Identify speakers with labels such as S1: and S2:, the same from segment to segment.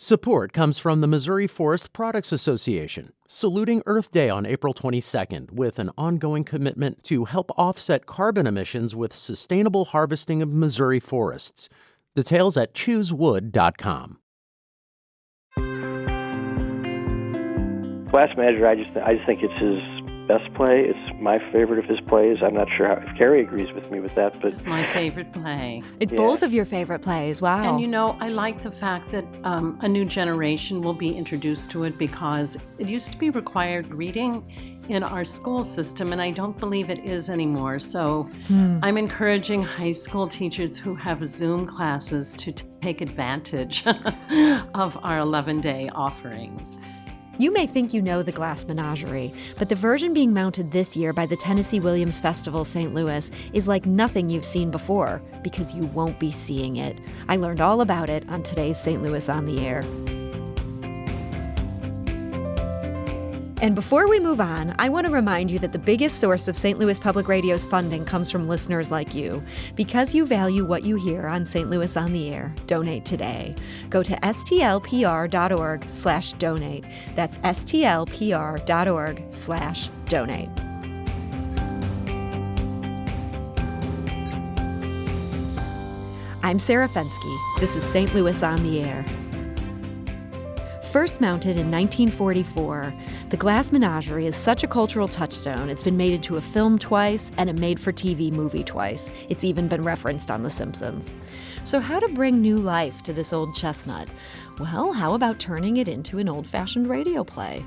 S1: Support comes from the Missouri Forest Products Association, saluting Earth Day on April 22nd with an ongoing commitment to help offset carbon emissions with sustainable harvesting of Missouri forests. Details at choosewood.com.
S2: Glass Manager, I just think it's his best play. It's my favorite of his plays. I'm not sure if Carrie agrees with me with that, but
S3: it's my favorite play.
S4: It's both of your favorite plays. Wow.
S3: And I like the fact that a new generation will be introduced to it because it used to be required reading in our school system, and I don't believe it is anymore. So I'm encouraging high school teachers who have Zoom classes to take advantage of our 11-day offerings.
S4: You may think you know the Glass Menagerie, but the version being mounted this year by the Tennessee Williams Festival St. Louis is like nothing you've seen before, because you won't be seeing it. I learned all about it on today's St. Louis on the Air. And before we move on, I want to remind you that the biggest source of St. Louis Public Radio's funding comes from listeners like you. Because you value what you hear on St. Louis on the Air, donate today. Go to stlpr.org/donate. That's stlpr.org/donate. I'm Sarah Fensky. This is St. Louis on the Air. First mounted in 1944, the Glass Menagerie is such a cultural touchstone. It's been made into a film twice and a made-for-TV movie twice. It's even been referenced on The Simpsons. So how to bring new life to this old chestnut? Well, how about turning it into an old-fashioned radio play?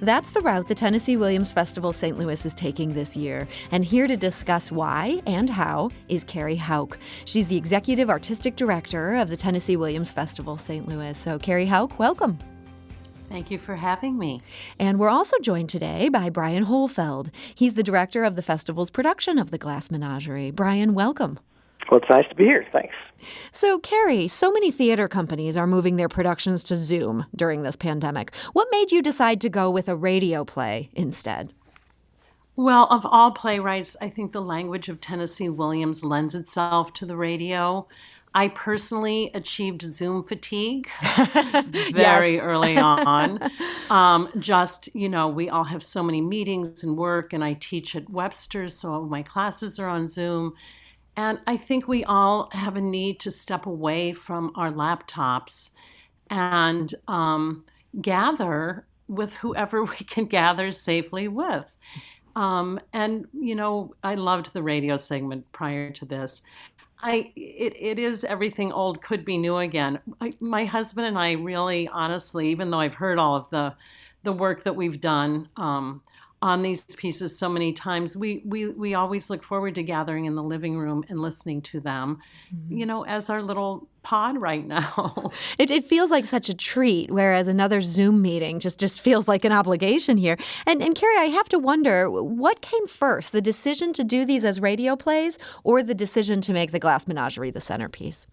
S4: That's the route the Tennessee Williams Festival St. Louis is taking this year. And here to discuss why and how is Carrie Houk. She's the Executive Artistic Director of the Tennessee Williams Festival St. Louis. So Carrie Houk, welcome.
S3: Thank you for having me.
S4: And we're also joined today by Brian Hohlfeld. He's the director of the festival's production of the Glass Menagerie. Brian, welcome.
S2: Well, it's nice to be here. Thanks.
S4: So, Carrie, so many theater companies are moving their productions to Zoom during this pandemic. What made you decide to go with a radio play instead?
S3: Well, of all playwrights, I think the language of Tennessee Williams lends itself to the radio. I personally achieved Zoom fatigue very early on. We all have so many meetings and work, and I teach at Webster's, so my classes are on Zoom. And I think we all have a need to step away from our laptops and gather with whoever we can gather safely with. I loved the radio segment prior to this. It is everything old could be new again. My husband and I really, honestly, even though I've heard all of the work that we've done on these pieces so many times, we always look forward to gathering in the living room and listening to them, as our little pod right now.
S4: It feels like such a treat, whereas another Zoom meeting just feels like an obligation here. And Carrie, I have to wonder, what came first, the decision to do these as radio plays or the decision to make the Glass Menagerie the centerpiece?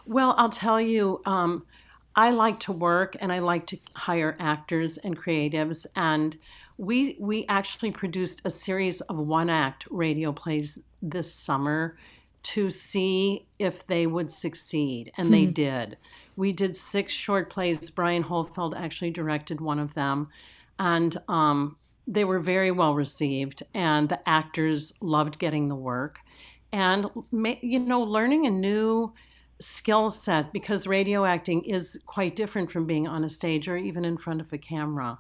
S3: Well, I'll tell you, I like to work and I like to hire actors and creatives, and we actually produced a series of one-act radio plays this summer to see if they would succeed, and they did. We did 6 short plays. Brian Hohlfeld actually directed one of them, and they were very well received, and the actors loved getting the work. And, learning a new skill set, because radio acting is quite different from being on a stage or even in front of a camera.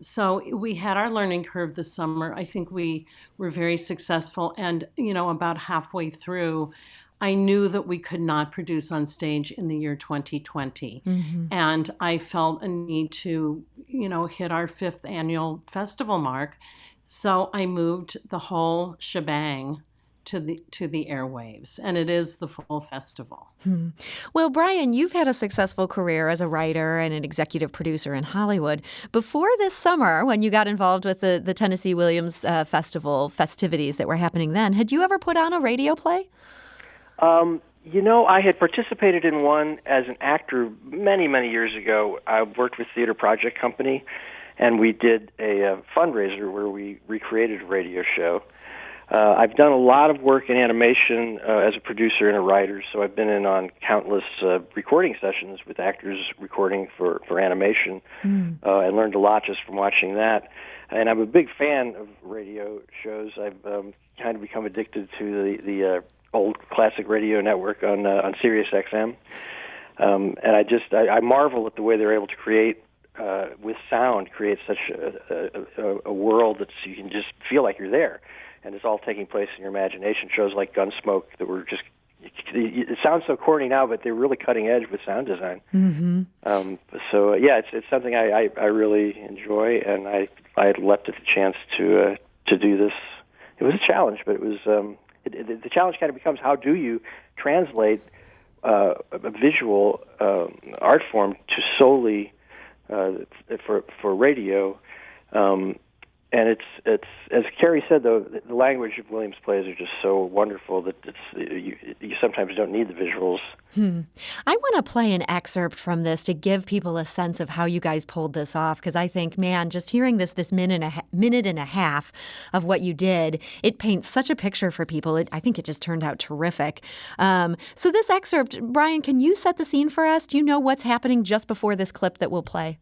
S3: So we had our learning curve this summer. I think we were very successful. And, about halfway through, I knew that we could not produce on stage in the year 2020. Mm-hmm. And I felt a need to, hit our 5th annual festival mark. So I moved the whole shebang to the airwaves, and it is the full festival.
S4: Well, Brian, you've had a successful career as a writer and an executive producer in Hollywood. Before this summer, when you got involved with the Tennessee Williams Festival festivities that were happening then, had you ever put on a radio play?
S2: I had participated in one as an actor many, many years ago. I worked with Theater Project Company, and we did a fundraiser where we recreated a radio show. I've done a lot of work in animation as a producer and a writer, so I've been in on countless recording sessions with actors recording for animation, and learned a lot just from watching that. And I'm a big fan of radio shows. I've kind of become addicted to the old classic radio network on Sirius XM. And I marvel at the way they're able to create, with sound, create such a world that you can just feel like you're there. And it's all taking place in your imagination. Shows like Gunsmoke that were just, it sounds so corny now, but they're really cutting edge with sound design. Mm-hmm. So it's something I really enjoy, and I leapt at the chance to do this. It was a challenge, but it was the challenge kind of becomes, how do you translate a visual art form to solely for radio. And it's as Carrie said, though, the language of Williams' plays are just so wonderful that you sometimes don't need the visuals.
S4: I want to play an excerpt from this to give people a sense of how you guys pulled this off, because I think, man, just hearing this minute and a half of what you did, it paints such a picture for people. I think it just turned out terrific. So this excerpt, Brian, can you set the scene for us? Do you know what's happening just before this clip that we'll play?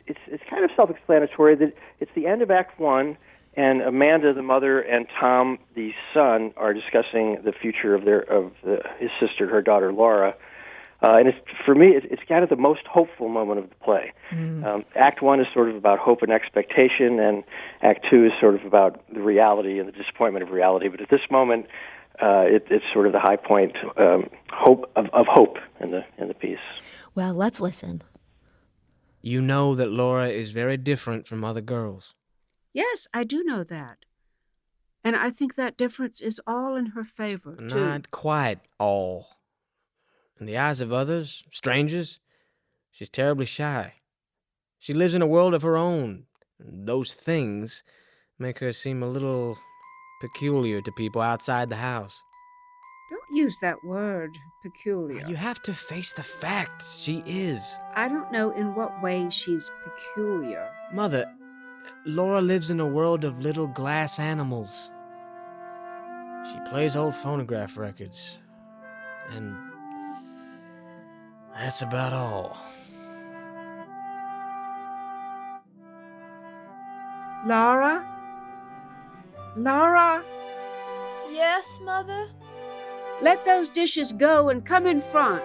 S2: It's kind of self-explanatory that it's the end of Act One, and Amanda, the mother, and Tom, the son, are discussing the future of his sister, her daughter Laura. And for me, it's kind of the most hopeful moment of the play. Act One is sort of about hope and expectation, and Act Two is sort of about the reality and the disappointment of reality. But at this moment, it's sort of the high point, hope of hope in the piece.
S4: Well, let's listen.
S5: You know that Laura is very different from other girls.
S6: Yes, I do know that. And I think that difference is all in her favor, too.
S5: Not quite all. In the eyes of others, strangers, she's terribly shy. She lives in a world of her own. Those things make her seem a little peculiar to people outside the house.
S6: Don't use that word, peculiar.
S5: You have to face the facts. She is.
S6: I don't know in what way she's peculiar.
S5: Mother, Laura lives in a world of little glass animals. She plays old phonograph records. And that's about all.
S6: Laura? Laura?
S7: Yes, Mother?
S6: Let those dishes go and come in front.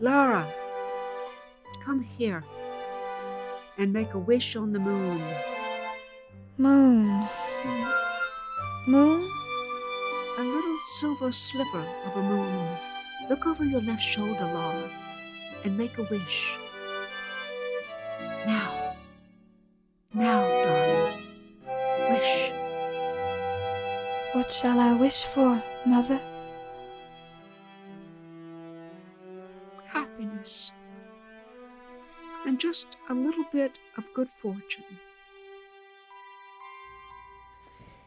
S6: Laura, come here and make a wish on the moon.
S7: Moon. Moon?
S6: A little silver sliver of a moon. Look over your left shoulder, Laura, and make a wish. Now, darling, wish.
S7: What shall I wish for, Mother?
S6: Happiness. And just a little bit of good fortune.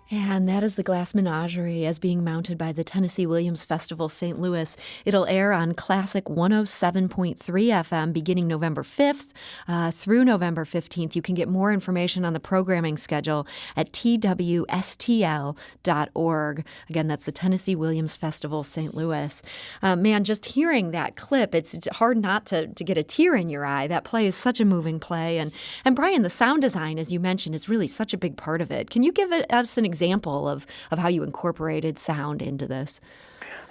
S4: And that is The Glass Menagerie, as being mounted by the Tennessee Williams Festival St. Louis. It'll air on Classic 107.3 FM beginning November 5th through November 15th. You can get more information on the programming schedule at twstl.org. Again, that's the Tennessee Williams Festival St. Louis. Man, just hearing that clip, it's hard not to get a tear in your eye. That play is such a moving play. And Brian, the sound design, as you mentioned, is really such a big part of it. Can you give us an example of how you incorporated sound into this?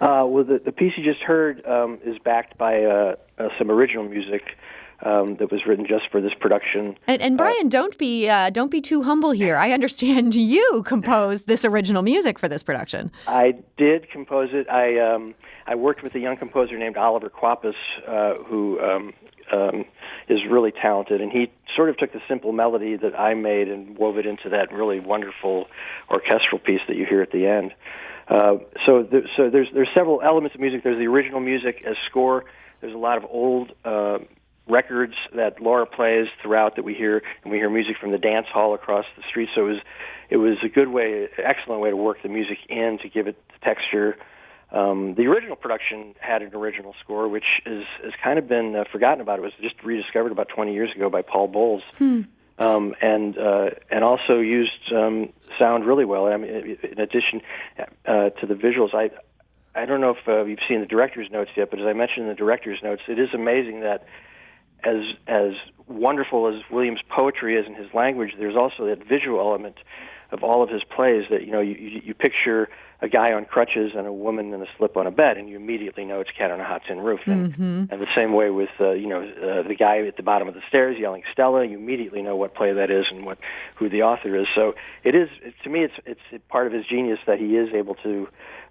S2: Well, the piece you just heard is backed by some original music that was written just for this production.
S4: And Brian, don't be too humble here. I understand you composed this original music for this production.
S2: I did compose it. I worked with a young composer named Oliver Quapis, who is really talented, and he sort of took the simple melody that I made and wove it into that really wonderful orchestral piece that you hear at the end. So there's several elements of music. There's the original music as score. There's a lot of old records that Laura plays throughout that we hear, and we hear music from the dance hall across the street. So it was a good way, excellent way to work the music in to give it the texture. The original production had an original score, which has kind of been forgotten about. It was just rediscovered about 20 years ago by Paul Bowles. and also used sound really well. I mean, in addition to the visuals, I don't know if you've seen the director's notes yet, but as I mentioned in the director's notes, it is amazing that as wonderful as Williams' poetry is in his language, there's also that visual element of all of his plays that, you picture a guy on crutches and a woman in a slip on a bed, and you immediately know it's Cat on a Hot Tin Roof. And the same way with, the guy at the bottom of the stairs yelling Stella, you immediately know what play that is and who the author is. So to me, it's part of his genius that he is able to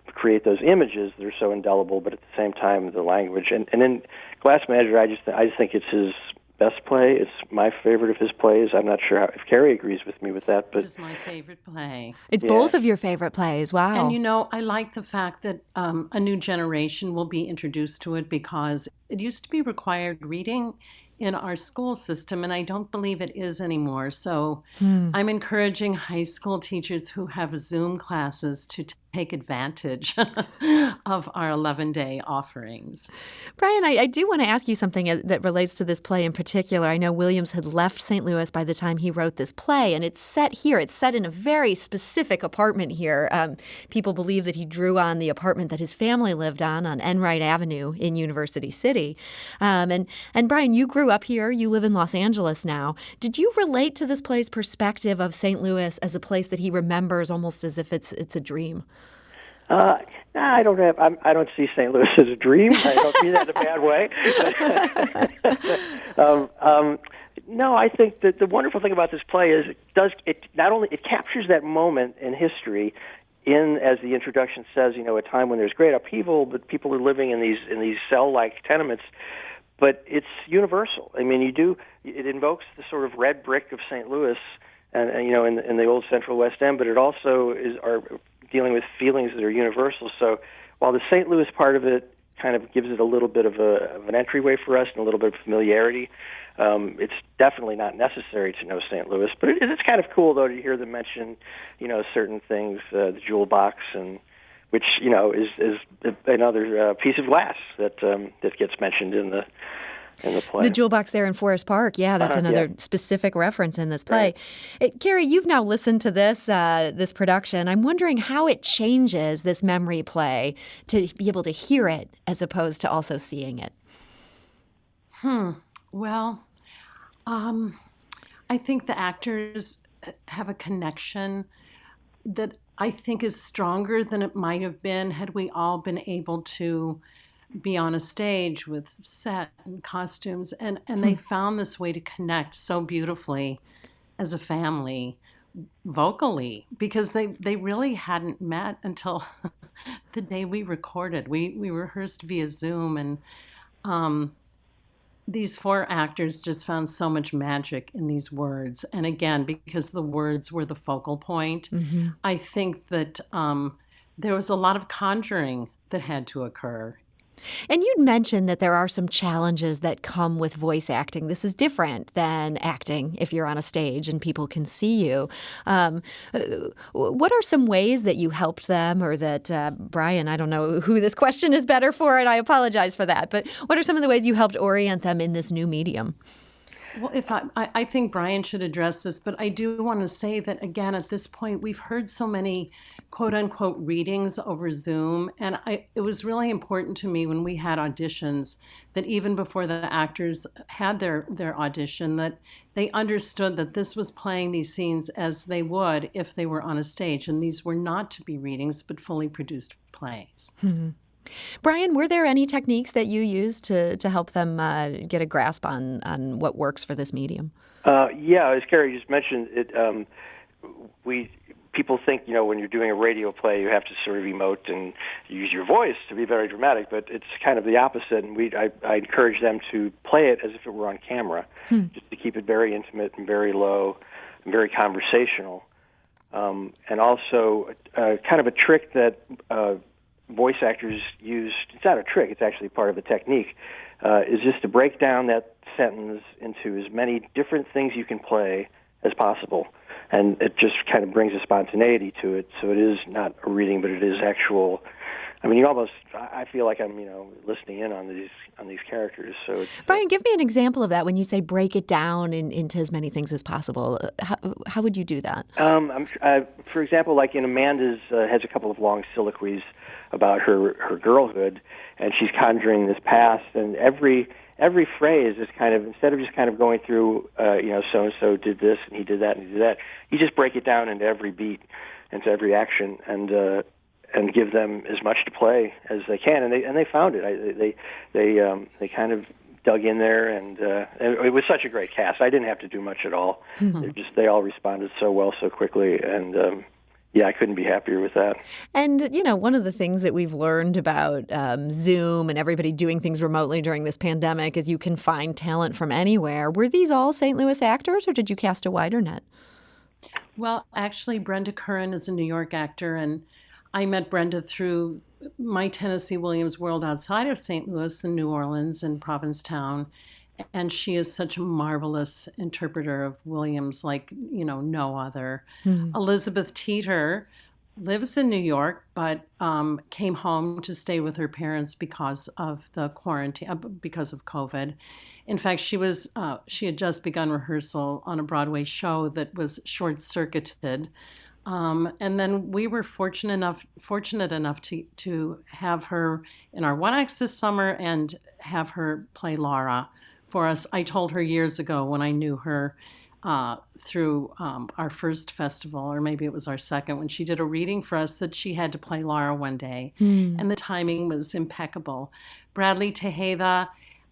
S2: create those images that are so indelible, but at the same time, the language. And in Glass Menagerie, I just think it's his best play. It's my favorite of his plays. I'm not sure if Carrie agrees with me with that, but
S3: it is my favorite play.
S4: It's both of your favorite plays. Wow.
S3: And I like the fact that a new generation will be introduced to it, because it used to be required reading in our school system, and I don't believe it is anymore. So I'm encouraging high school teachers who have Zoom classes to take advantage of our 11-day offerings.
S4: Brian, I do want to ask you something that relates to this play in particular. I know Williams had left St. Louis by the time he wrote this play, and it's set here. It's set in a very specific apartment here. People believe that he drew on the apartment that his family lived on Enright Avenue in University City. And Brian, you grew up here. You live in Los Angeles now. Did you relate to this play's perspective of St. Louis as a place that he remembers almost as if it's a dream?
S2: No, I don't see St. Louis as a dream. I don't see that in a bad way. No, I think that the wonderful thing about this play is it captures that moment in history, as the introduction says, a time when there's great upheaval, but people are living in these cell-like tenements. But it's universal. I mean, it invokes the sort of red brick of St. Louis, and in the old Central West End, but it also are dealing with feelings that are universal. So while the St. Louis part of it kind of gives it a little bit of an entryway for us and a little bit of familiarity, it's definitely not necessary to know St. Louis. But it's kind of cool, though, to hear them mention, certain things, the jewel box, and which is another piece of glass that gets mentioned in the play.
S4: The jewel box there in Forest Park, that's another specific reference in this play. Right. Carrie, you've now listened to this production. I'm wondering how it changes this memory play to be able to hear it as opposed to also seeing it.
S3: Well, I think the actors have a connection that I think is stronger than it might have been had we all been able to be on a stage with set and costumes, and they found this way to connect so beautifully as a family vocally, because they really hadn't met until the day we recorded. We rehearsed via Zoom, and these four actors just found so much magic in these words. And again, because the words were the focal point, I think that there was a lot of conjuring that had to occur.
S4: And you'd mentioned that there are some challenges that come with voice acting. This is different than acting if you're on a stage and people can see you. What are some ways that you helped them, or that, Brian, I don't know who this question is better for, and I apologize for that, but what are some of the ways you helped orient them in this new medium?
S3: Well, I think Brian should address this, but I do want to say that, again, at this point, we've heard so many quote-unquote readings over Zoom, and it was really important to me when we had auditions that even before the actors had their audition, that they understood that this was playing these scenes as they would if they were on a stage, and these were not to be readings, but fully produced plays.
S4: Brian, were there any techniques that you used to help them get a grasp on what works for this medium?
S2: As Carrie just mentioned, people think, when you're doing a radio play, you have to sort of emote and use your voice to be very dramatic, but it's kind of the opposite. And I encourage them to play it as if it were on camera, just to keep it very intimate and very low and very conversational. And also kind of a trick that voice actors use, it's not a trick, it's actually part of the technique, is just to break down that sentence into as many different things you can play as possible. And it just kind of brings a spontaneity to it. So it is not a reading, but it is actual I mean, I feel like I'm, listening in on these characters. So it's,
S4: Brian, give me an example of that when you say break it down into as many things as possible. How would you do that?
S2: For example, like in Amanda's has a couple of long soliloquies about her girlhood, and she's conjuring this past, and every phrase is kind of, instead of just kind of going through, so and so did this and he did that and he did that, you just break it down into every beat, into every action, and give them as much to play as they can, and they found it. They kind of dug in there, and it was such a great cast. I didn't have to do much at all. They all responded so well, so quickly, and I couldn't be happier with that.
S4: And, one of the things that we've learned about Zoom and everybody doing things remotely during this pandemic is you can find talent from anywhere. Were these all St. Louis actors, or did you cast a wider net?
S3: Well, actually, Brenda Curran is a New York actor, and I met Brenda through my Tennessee Williams world outside of St. Louis, in New Orleans and Provincetown. And she is such a marvelous interpreter of Williams, like, no other. Elizabeth Teeter lives in New York, but came home to stay with her parents because of the quarantine, because of COVID. In fact, she had just begun rehearsal on a Broadway show that was short-circuited. And then we were fortunate enough to have her in our one acts this summer and have her play Laura for us. I told her years ago when I knew her through our first festival, or maybe it was our second, when she did a reading for us, that she had to play Laura one day. And the timing was impeccable. Bradley Tejeda,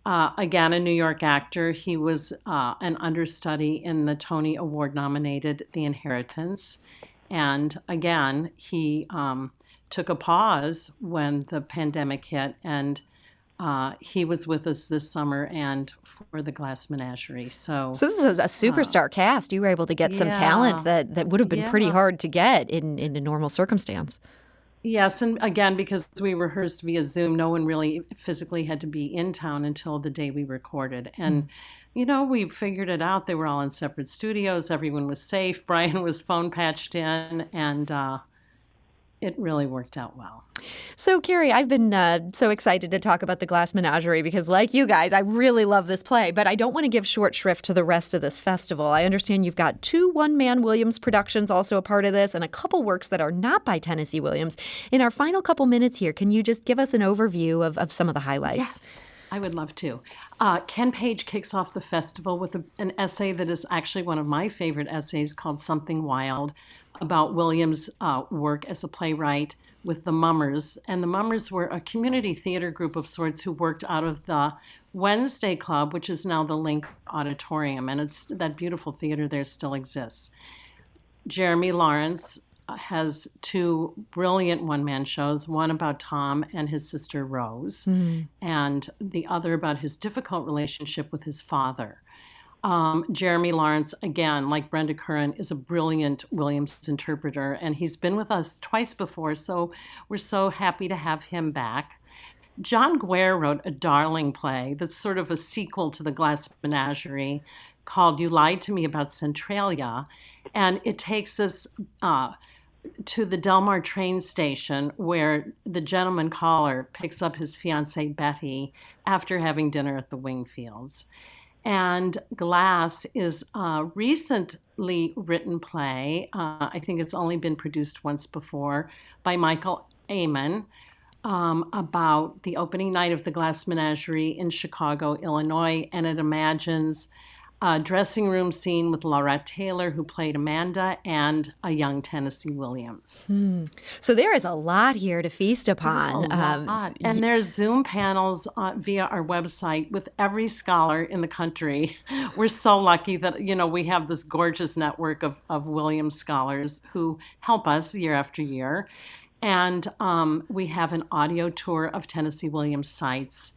S3: again, a New York actor. He was an understudy in the Tony Award-nominated The Inheritance. And again, he took a pause when the pandemic hit, and he was with us this summer and for the Glass Menagerie. So
S4: this is a superstar cast. You were able to get some talent that would have been pretty hard to get in a normal circumstance.
S3: Yes, and again, because we rehearsed via Zoom, no one really physically had to be in town until the day we recorded. And we figured it out. They were all in separate studios. Everyone was safe. Brian was phone patched in, and it really worked out well.
S4: So, Carrie, I've been so excited to talk about the Glass Menagerie because, like you guys, I really love this play, but I don't want to give short shrift to the rest of this festival. I understand you've got 2 one-man Williams productions also a part of this and a couple works that are not by Tennessee Williams. In our final couple minutes here, can you just give us an overview of some of the highlights?
S3: Yes. I would love to. Ken Page kicks off the festival with an essay that is actually one of my favorite essays called Something Wild, about Williams' work as a playwright with the Mummers. And the Mummers were a community theater group of sorts who worked out of the Wednesday Club, which is now the Link Auditorium. And that beautiful theater there still exists. Jeremy Lawrence has 2 brilliant one-man shows, one about Tom and his sister Rose, and the other about his difficult relationship with his father. Jeremy Lawrence, again, like Brenda Curran, is a brilliant Williams interpreter, and he's been with us twice before, so we're so happy to have him back. John Guare wrote a darling play that's sort of a sequel to the Glass Menagerie called You Lied to Me About Centralia, and it takes us to the Del Mar train station where the gentleman caller picks up his fiancée Betty after having dinner at the Wingfields. And Glass is a recently written play. I think it's only been produced once before by Michael Amon about the opening night of the Glass Menagerie in Chicago, Illinois. And it imagines a dressing room scene with Laurette Taylor, who played Amanda, and a young Tennessee Williams.
S4: So there is a lot here to feast upon.
S3: There's a lot. And there's Zoom panels via our website with every scholar in the country. We're so lucky that, we have this gorgeous network of Williams scholars who help us year after year. And we have an audio tour of Tennessee Williams sites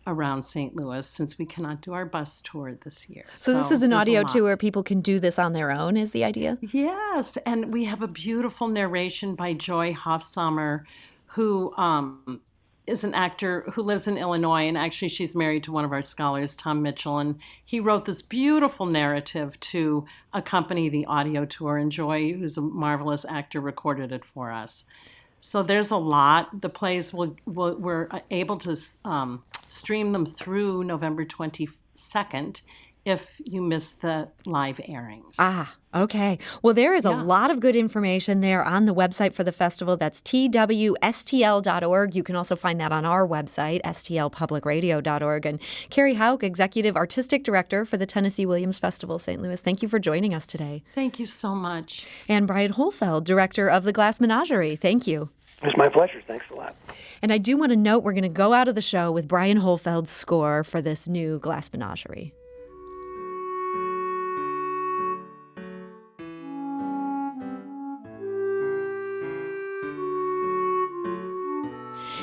S3: around St. Louis, since we cannot do our bus tour this year.
S4: So this is an audio tour where people can do this on their own, is the idea?
S3: Yes, and we have a beautiful narration by Joy Hofsommer, who is an actor who lives in Illinois, and actually she's married to one of our scholars, Tom Mitchell, and he wrote this beautiful narrative to accompany the audio tour, and Joy, who's a marvelous actor, recorded it for us. So there's a lot. The plays we're able to stream them through November 22nd if you miss the live airings.
S4: Ah, okay. Well, there is a lot of good information there on the website for the festival. That's twstl.org. You can also find that on our website, stlpublicradio.org. And Carrie Houk, Executive Artistic Director for the Tennessee Williams Festival St. Louis, thank you for joining us today.
S3: Thank you so much.
S4: And Brian Hohlfeld, Director of the Glass Menagerie, thank you.
S2: It's my pleasure. Thanks a lot.
S4: And I do want to note we're going to go out of the show with Brian Hohlfeld's score for this new Glass Menagerie.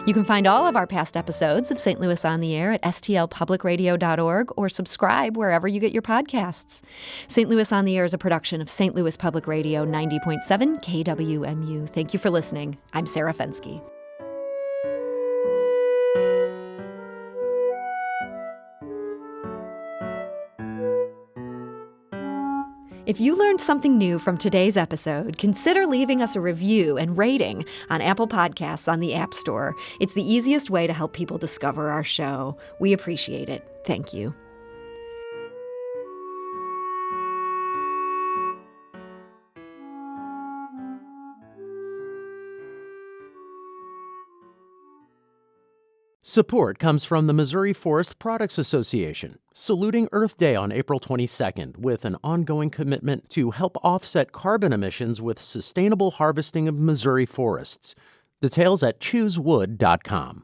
S4: You can find all of our past episodes of St. Louis on the Air at stlpublicradio.org or subscribe wherever you get your podcasts. St. Louis on the Air is a production of St. Louis Public Radio 90.7 KWMU. Thank you for listening. I'm Sarah Fensky. If you learned something new from today's episode, consider leaving us a review and rating on Apple Podcasts on the App Store. It's the easiest way to help people discover our show. We appreciate it. Thank you.
S1: Support comes from the Missouri Forest Products Association, saluting Earth Day on April 22nd with an ongoing commitment to help offset carbon emissions with sustainable harvesting of Missouri forests. Details at choosewood.com.